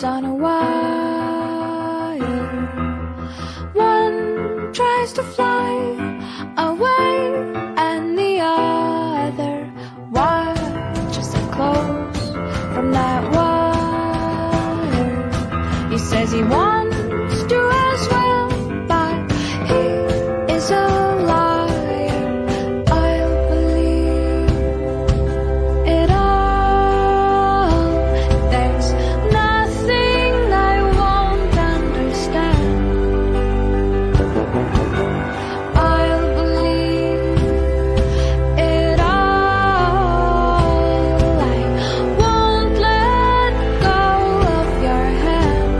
on a wire. One tries to fly away, and the other watches it close from that wire. He says he wants to as well, but he is a liar. I'll believe it all. There's nothing I won't understand. I'll believe it all. I won't let go of your hand.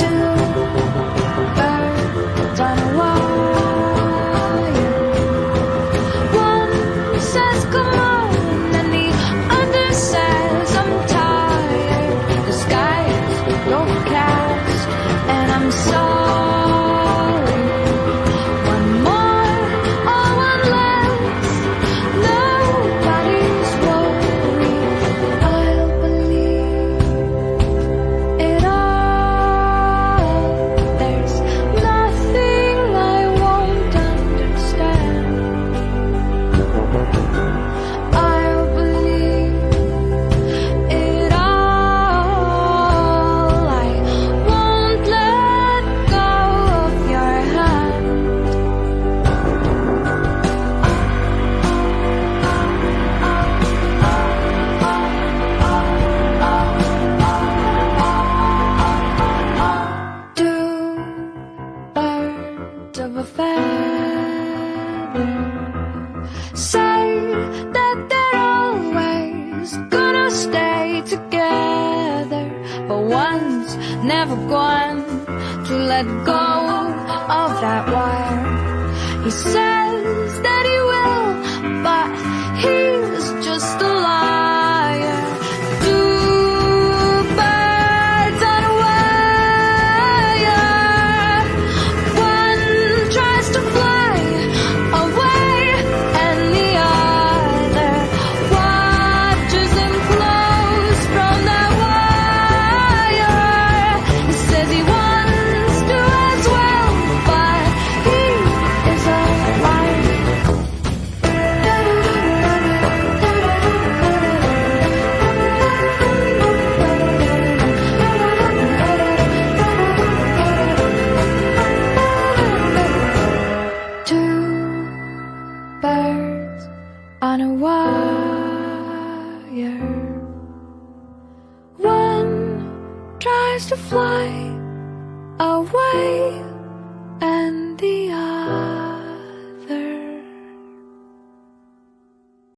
Two birds on a wire. One says come on, and the other says I'm tired. The sky is overcast, and I'm sorry. One more or one less, nobody's worried. I'll believe it all. There's nothing I won't understand. I'll believe it all. I won't let go of your hand. Two birds of a feather say that they're always gonna stay together, but one's never going to let go of that wire. He says that he will, but he's just a liar. Two birds on a wire. One tries to fly away, and the other watches him close from that wire. He says he wants to as well, but he is a liar. Two birds on a wire. One tries to fly